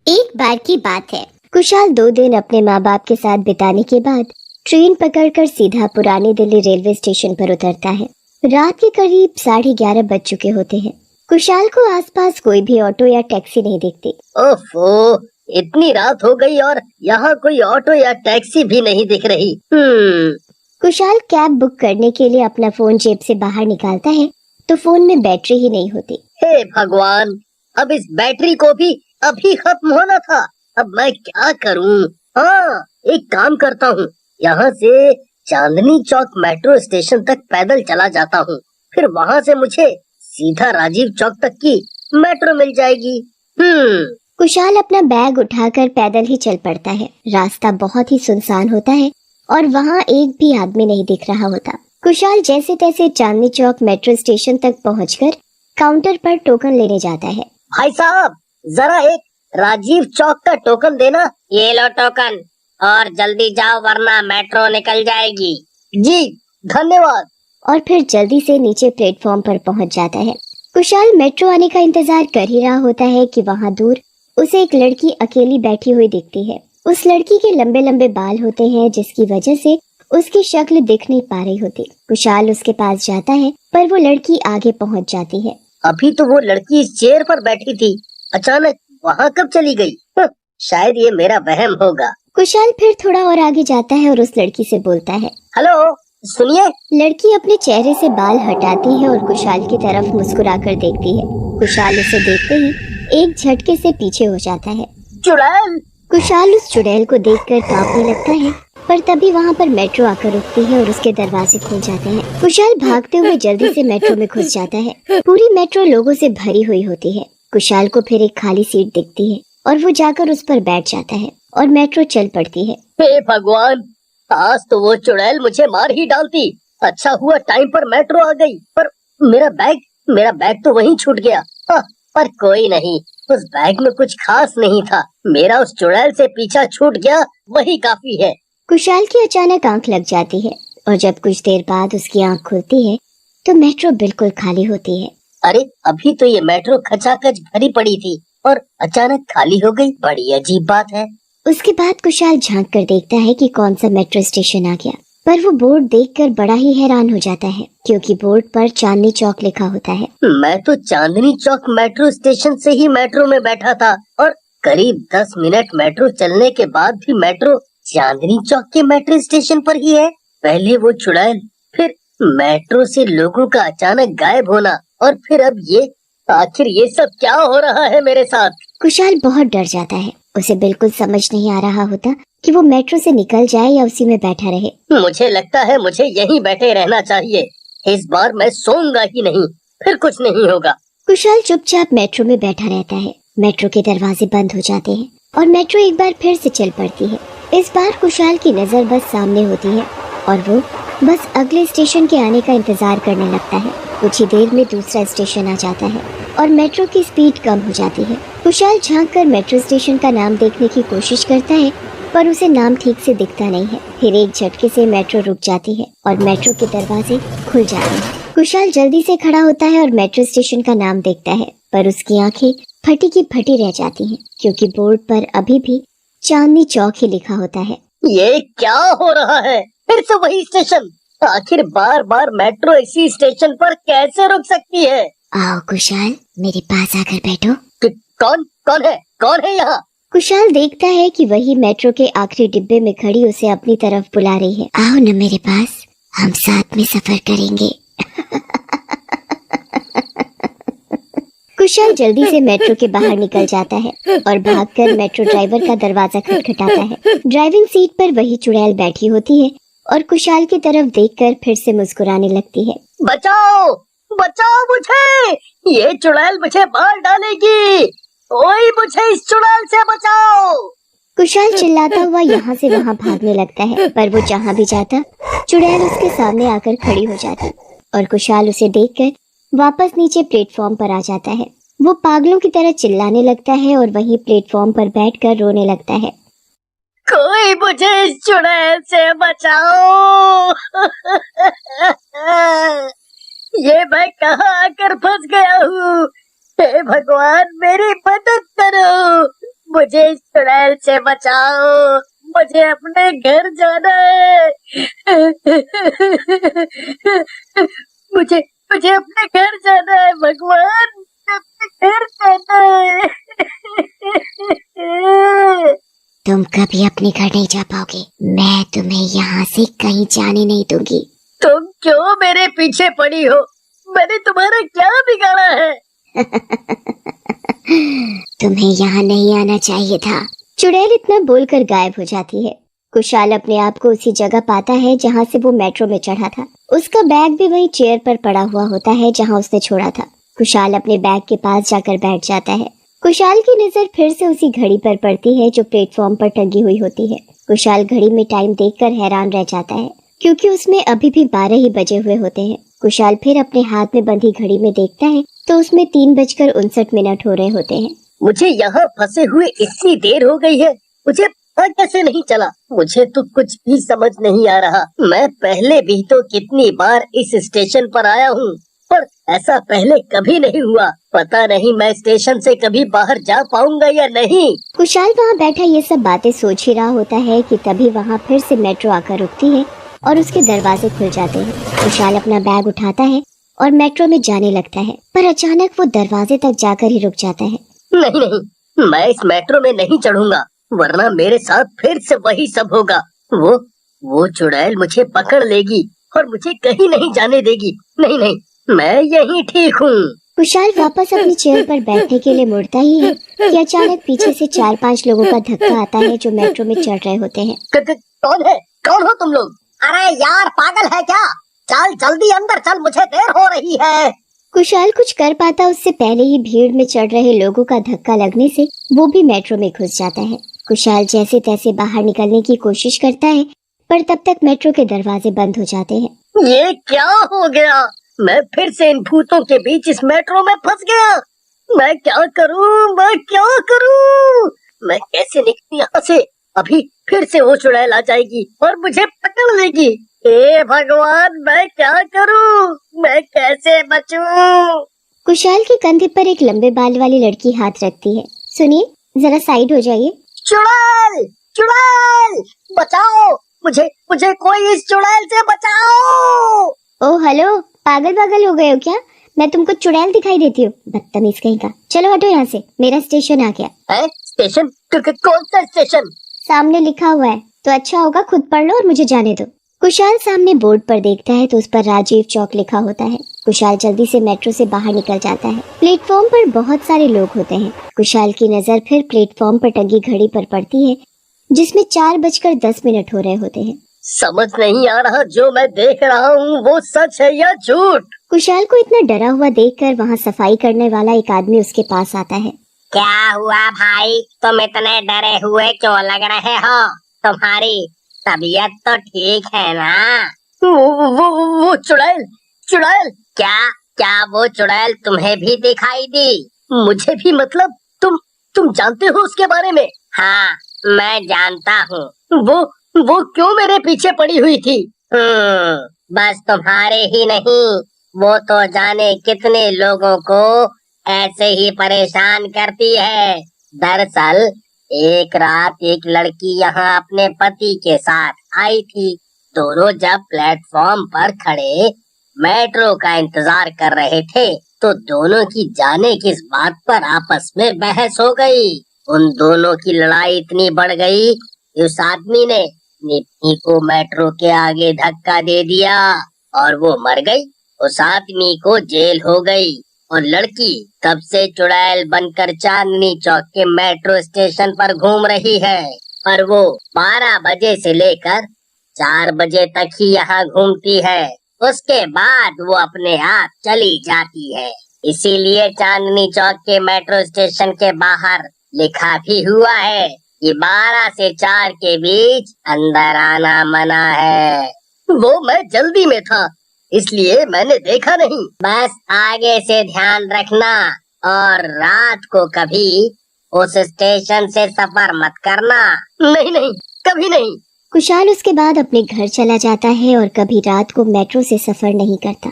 एक बार की बात है। कुशाल 2 दिन अपने माँ बाप के साथ बिताने के बाद ट्रेन पकड़कर सीधा पुरानी दिल्ली रेलवे स्टेशन पर उतरता है। रात के करीब 11:30 बज चुके होते हैं। कुशाल को आसपास कोई भी ऑटो या टैक्सी नहीं दिखती। ओफो, इतनी रात हो गई और यहाँ कोई ऑटो या टैक्सी भी नहीं दिख रही। कुशाल कैब बुक करने के लिए अपना फोन जेब से बाहर निकालता है तो फोन में बैटरी ही नहीं होती। हे भगवान, अब इस बैटरी को भी अभी खत्म होना था। अब मैं क्या करूं? हाँ, एक काम करता हूँ, यहाँ से चांदनी चौक मेट्रो स्टेशन तक पैदल चला जाता हूँ। फिर वहाँ से मुझे सीधा राजीव चौक तक की मेट्रो मिल जाएगी। कुशाल अपना बैग उठाकर पैदल ही चल पड़ता है। रास्ता बहुत ही सुनसान होता है और वहाँ एक भी आदमी नहीं दिख रहा होता। कुशाल जैसे तैसे चांदनी चौक मेट्रो स्टेशन तक पहुंचकर काउंटर पर टोकन लेने जाता है। भाई साहब, जरा एक राजीव चौक का टोकन देना। ये लो टोकन और जल्दी जाओ वरना मेट्रो निकल जाएगी। जी धन्यवाद। और फिर जल्दी से नीचे प्लेटफॉर्म पर पहुंच जाता है। कुशाल मेट्रो आने का इंतजार कर ही रहा होता है कि वहां दूर उसे एक लड़की अकेली बैठी हुई दिखती है। उस लड़की के लंबे लंबे बाल होते हैं जिसकी वजह से उसकी शक्ल दिख नहीं पा रही होती। कुशाल उसके पास जाता है पर वो लड़की आगे पहुंच जाती है। अभी तो वो लड़की इस चेयर पर बैठी थी, अचानक वहाँ कब चली गई? शायद ये मेरा वहम होगा। कुशाल फिर थोड़ा और आगे जाता है और उस लड़की से बोलता है, हेलो सुनिए। लड़की अपने चेहरे से बाल हटाती है और कुशाल की तरफ मुस्कुराकर देखती है। कुशाल उसे देखते ही एक झटके से पीछे हो जाता है। चुड़ैल! कुशाल उस चुड़ैल को देखकर कांपने लगता है पर तभी वहाँ पर मेट्रो आकर रुकती है और उसके दरवाजे खुल जाते हैं। कुशाल भागते हुए जल्दी से मेट्रो में घुस जाता है। पूरी मेट्रो लोगों से भरी हुई होती है। कुशाल को फिर एक खाली सीट दिखती है और वो जाकर उस पर बैठ जाता है और मेट्रो चल पड़ती है। हे भगवान, आज तो वो चुड़ैल मुझे मार ही डालती। अच्छा हुआ टाइम पर मेट्रो आ गई, पर मेरा बैग तो वहीं छूट गया। पर कोई नहीं, उस बैग में कुछ खास नहीं था। मेरा उस चुड़ैल से पीछा छूट गया, वही काफी है। कुशाल की अचानक आंख लग जाती है और जब कुछ देर बाद उसकी आंख खुलती है तो मेट्रो बिल्कुल खाली होती है। अरे, अभी तो ये मेट्रो खचाखच भरी पड़ी थी और अचानक खाली हो गई। बड़ी अजीब बात है। उसके बाद कुशाल झांक कर देखता है कि कौन सा मेट्रो स्टेशन आ गया, पर वो बोर्ड देखकर बड़ा ही हैरान हो जाता है क्योंकि बोर्ड पर चांदनी चौक लिखा होता है। मैं तो चांदनी चौक मेट्रो स्टेशन से ही मेट्रो में बैठा था और करीब 10 मिनट मेट्रो चलने के बाद भी मेट्रो चांदनी चौक के मेट्रो स्टेशन पर ही है। पहले वो चुड़ैल, फिर मेट्रो से लोगों का अचानक गायब होना और फिर अब ये। आखिर ये सब क्या हो रहा है मेरे साथ? कुशाल बहुत डर जाता है। उसे बिल्कुल समझ नहीं आ रहा होता कि वो मेट्रो से निकल जाए या उसी में बैठा रहे। मुझे लगता है मुझे यहीं बैठे रहना चाहिए। इस बार मैं सोऊंगा ही नहीं, फिर कुछ नहीं होगा। कुशाल चुपचाप मेट्रो में बैठा रहता है। मेट्रो के दरवाजे बंद हो जाते हैं और मेट्रो एक बार फिर से चल पड़ती है। इस बार कुशाल की नजर बस सामने होती है और वो बस अगले स्टेशन के आने का इंतजार करने लगता है। कुछ ही देर में दूसरा स्टेशन आ जाता है और मेट्रो की स्पीड कम हो जाती है। कुशाल झांक कर मेट्रो स्टेशन का नाम देखने की कोशिश करता है पर उसे नाम ठीक से दिखता नहीं है। फिर एक झटके से मेट्रो रुक जाती है और मेट्रो के दरवाजे खुल जाते हैं। कुशाल जल्दी से खड़ा होता है और मेट्रो स्टेशन का नाम देखता है पर उसकी आंखें फटी की फटी रह जाती हैं क्योंकि बोर्ड पर अभी भी चांदनी चौक ही लिखा होता है। ये क्या हो रहा है? फिर से वही स्टेशन। आखिर बार बार मेट्रो इसी स्टेशन पर कैसे रुक सकती है? आओ कुशाल, मेरे पास आकर बैठो। कौन है यहाँ? कुशाल देखता है कि वही मेट्रो के आखिरी डिब्बे में खड़ी उसे अपनी तरफ बुला रही है। आओ न मेरे पास, हम साथ में सफर करेंगे। कुशाल जल्दी से मेट्रो के बाहर निकल जाता है और भागकर मेट्रो ड्राइवर का दरवाजा खटखटाता है। ड्राइविंग सीट पर वही चुड़ैल बैठी होती है और कुशाल की तरफ देखकर फिर से मुस्कुराने लगती है। बचाओ, बचाओ मुझे! ये चुड़ैल मुझे मार डालेगी। कोई मुझे इस चुड़ैल से बचाओ! कुशाल चिल्लाता हुआ यहाँ से वहाँ भागने लगता है पर वो जहाँ भी जाता चुड़ैल उसके सामने आकर खड़ी हो जाती और कुशाल उसे देखकर वापस नीचे प्लेटफॉर्म पर आ जाता है। वो पागलों की तरह चिल्लाने लगता है और वहीं प्लेटफॉर्म पर बैठकर रोने लगता है। कोई मुझे इस चुड़ैल से बचाओ! ये मैं कहाँ आकर फंस गया हूँ? हे भगवान, मेरी मदद करो। मुझे इस चुड़ैल से बचाओ, मुझे अपने घर जाना है। मुझे मुझे अपने घर जाना है भगवान, मुझे अपने घर जाना है। तुम कभी अपने घर नहीं जा पाओगे, मैं तुम्हें यहाँ से कहीं जाने नहीं दूंगी। तुम क्यों मेरे पीछे पड़ी हो? मैंने तुम्हारा क्या बिगाड़ा है? तुम्हें यहाँ नहीं आना चाहिए था। चुड़ैल इतना बोलकर गायब हो जाती है। कुशाल अपने आप को उसी जगह पाता है जहाँ से वो मेट्रो में चढ़ा था। उसका बैग भी वही चेयर पर पड़ा हुआ होता है जहाँ उसने छोड़ा था। कुशाल अपने बैग के पास जाकर बैठ जाता है। कुशाल की नजर फिर से उसी घड़ी पर पड़ती है जो प्लेटफॉर्म पर टंगी हुई होती है। कुशाल घड़ी में टाइम देखकर हैरान रह जाता है क्योंकि उसमें अभी भी 12 ही बजे हुए होते हैं। कुशाल फिर अपने हाथ में बंधी घड़ी में देखता है तो उसमें 3:59 हो रहे होते हैं। मुझे यहाँ फंसे हुए इतनी देर हो गई है, मुझे पता कैसे नहीं चला? मुझे तो कुछ भी समझ नहीं आ रहा। मैं पहले भी तो कितनी बार इस स्टेशन पर आया हूँ, पर ऐसा पहले कभी नहीं हुआ। पता नहीं मैं स्टेशन से कभी बाहर जा पाऊंगा या नहीं। कुशाल वहाँ बैठा ये सब बातें सोच ही रहा होता है कि तभी वहाँ फिर से मेट्रो आकर रुकती है और उसके दरवाजे खुल जाते हैं। कुशाल अपना बैग उठाता है और मेट्रो में जाने लगता है, पर अचानक वो दरवाजे तक जाकर ही रुक जाता है। नहीं नहीं, मैं इस मेट्रो में नहीं चढ़ूंगा, वरना मेरे साथ फिर से वही सब होगा। वो चुड़ैल मुझे पकड़ लेगी और मुझे कहीं नहीं जाने देगी। नहीं नहीं, मैं यहीं ठीक हूँ। कुशाल वापस अपनी चेयर पर बैठने के लिए मुड़ता ही है कि अचानक पीछे से 4-5 लोगों का धक्का आता है जो मेट्रो में चढ़ रहे होते हैं। कौन है? कौन हो तुम लोग? अरे यार, पागल है क्या? चल जल्दी अंदर चल, मुझे देर हो रही है। कुशाल कुछ कर पाता उससे पहले ही भीड़ में चढ़ रहे लोगों का धक्का लगने से वो भी मेट्रो में घुस जाता है। कुशाल जैसे तैसे बाहर निकलने की कोशिश करता है, पर तब तक मेट्रो के दरवाजे बंद हो जाते हैं। ये क्या हो गया? मैं फिर से इन भूतों के बीच इस मेट्रो में फंस गया। मैं क्या करूं? मैं कैसे निकलूं यहाँ से? अभी फिर से वो चुड़ैल आ जाएगी और मुझे पकड़ लेगी। हे भगवान, मैं क्या करूं? मैं कैसे बचूं? कुशाल के कंधे पर एक लंबे बाल वाली लड़की हाथ रखती है। सुनिए, जरा साइड हो जाइए। चुड़ैल, चुड़ैल, बचाओ मुझे कोई इस चुड़ैल से बचाओ। ओ हेलो, पागल हो गए हो क्या? मैं तुमको चुड़ैल दिखाई देती हूँ? बदतमीज कहीं का। चलो हटो यहाँ से, मेरा स्टेशन आ गया है। स्टेशन? कौन सा स्टेशन? सामने लिखा हुआ है, तो अच्छा होगा खुद पढ़ लो और मुझे जाने दो। कुशाल सामने बोर्ड पर देखता है तो उस पर राजीव चौक लिखा होता है। कुशाल जल्दी से मेट्रो से बाहर निकल जाता है। प्लेटफॉर्म पर बहुत सारे लोग होते हैं। कुशाल की नजर फिर प्लेटफॉर्म पर टंगी घड़ी पर पड़ती है जिसमें 4:10 हो रहे होते हैं। समझ नहीं आ रहा जो मैं देख रहा हूँ वो सच है या झूठ। कुशाल को इतना डरा हुआ देखकर वहाँ सफाई करने वाला एक आदमी उसके पास आता है। क्या हुआ भाई, तुम इतने डरे हुए क्यों लग रहे हो? तुम्हारी तबीयत तो ठीक है ना? वो चुड़ैल क्या वो चुड़ैल तुम्हें भी दिखाई दी? मुझे भी, मतलब तुम जानते हो उसके बारे में? हाँ, मैं जानता हूँ। वो क्यों मेरे पीछे पड़ी हुई थी? बस तुम्हारे ही नहीं, वो तो जाने कितने लोगों को ऐसे ही परेशान करती है। दरअसल एक रात एक लड़की यहाँ अपने पति के साथ आई थी। दोनों जब प्लेटफॉर्म पर खड़े मेट्रो का इंतजार कर रहे थे तो दोनों की जाने किस बात पर आपस में बहस हो गई। उन दोनों की लड़ाई इतनी बढ़ गई कि उस आदमी ने निप्पी को मेट्रो के आगे धक्का दे दिया और वो मर गई। उस आदमी को जेल हो गई और लड़की तब से चुड़ैल बनकर चांदनी चौक के मेट्रो स्टेशन पर घूम रही है। पर वो 12 बजे से लेकर 4 बजे तक ही यहाँ घूमती है, उसके बाद वो अपने आप चली जाती है। इसीलिए चांदनी चौक के मेट्रो स्टेशन के बाहर लिखा भी हुआ है कि 12 से 4 के बीच अंदर आना मना है। वो मैं जल्दी में था इसलिए मैंने देखा नहीं। बस आगे से ध्यान रखना और रात को कभी उस स्टेशन से सफर मत करना। नहीं, कभी नहीं। कुशाल उसके बाद अपने घर चला जाता है और कभी रात को मेट्रो से सफर नहीं करता।